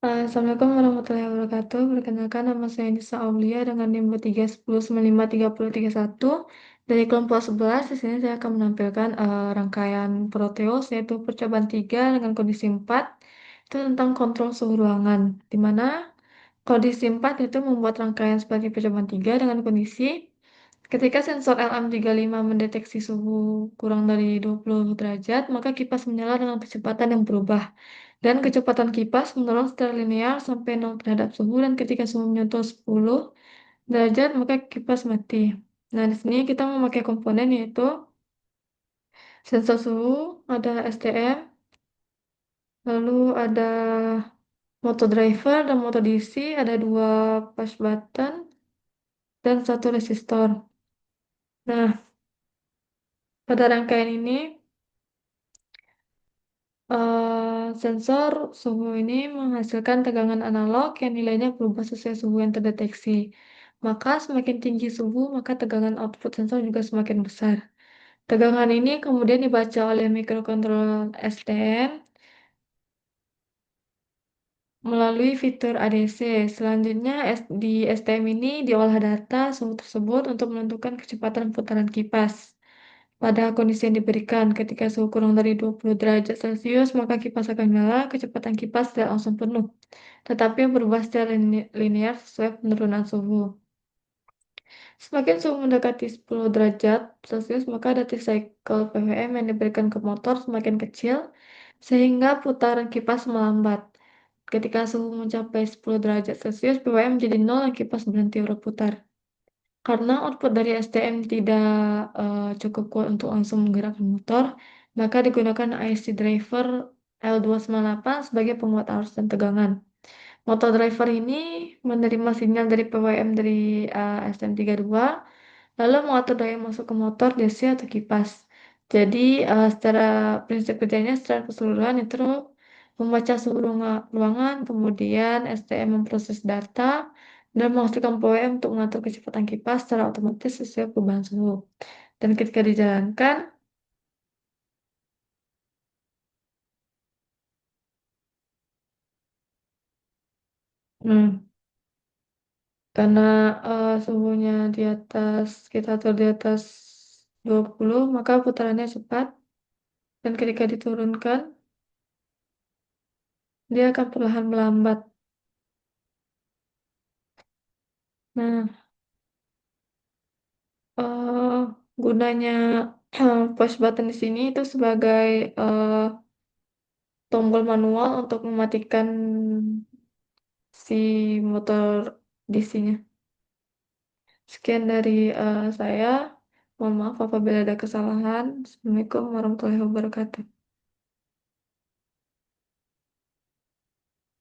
Assalamualaikum warahmatullahi wabarakatuh. Perkenalkan nama saya Nisa Aulia dengan NIM 310953031 dari kelompok 11. Di sini saya akan menampilkan rangkaian Proteus yaitu percobaan 3 dengan kondisi 4 itu tentang kontrol suhu ruangan, di mana kondisi 4 itu membuat rangkaian seperti percobaan 3 dengan kondisi ketika sensor LM35 mendeteksi suhu kurang dari 20 derajat, maka kipas menyala dengan kecepatan yang berubah. Dan kecepatan kipas menurun secara linear sampai 0 terhadap suhu, dan ketika suhu menyentuh 10 derajat, maka kipas mati. Nah, di sini kita memakai komponen yaitu sensor suhu, ada STM, lalu ada motor driver dan motor DC, ada dua push button, dan satu resistor. Nah, pada rangkaian ini, sensor suhu ini menghasilkan tegangan analog yang nilainya berubah sesuai suhu yang terdeteksi. Maka semakin tinggi suhu, maka tegangan output sensor juga semakin besar. Tegangan ini kemudian dibaca oleh microcontroller STM melalui fitur ADC. Selanjutnya di STM ini diolah data suhu tersebut untuk menentukan kecepatan putaran kipas. Pada kondisi yang diberikan, ketika suhu kurang dari 20 derajat Celcius, maka kipas akan nyala, kecepatan kipas tidak langsung penuh, tetapi berubah secara linear sesuai penurunan suhu. Semakin suhu mendekati 10 derajat Celcius, maka duty cycle PWM yang diberikan ke motor semakin kecil, sehingga putaran kipas melambat. Ketika suhu mencapai 10 derajat Celcius, PWM menjadi nol dan kipas berhenti berputar. Karena output dari STM tidak cukup kuat untuk langsung menggerakkan motor, maka digunakan IC driver L298 sebagai penguat arus dan tegangan. Motor driver ini menerima sinyal dari PWM dari STM32, lalu mengatur daya masuk ke motor DC atau kipas. Jadi secara prinsip kerjanya secara keseluruhan itu membaca suhu ruangan, kemudian STM memproses data, dan menghasilkan PWM untuk mengatur kecepatan kipas secara otomatis sesuai perubahan suhu. Dan ketika dijalankan, hmm, karena suhunya di atas, kita atur di atas 20, maka putarannya cepat. Dan ketika diturunkan, dia akan perlahan melambat. Nah, eh, gunanya push button di sini itu sebagai eh, tombol manual untuk mematikan si motor DC-nya. Sekian dari saya. Mohon maaf apabila ada kesalahan. Assalamualaikum warahmatullahi wabarakatuh.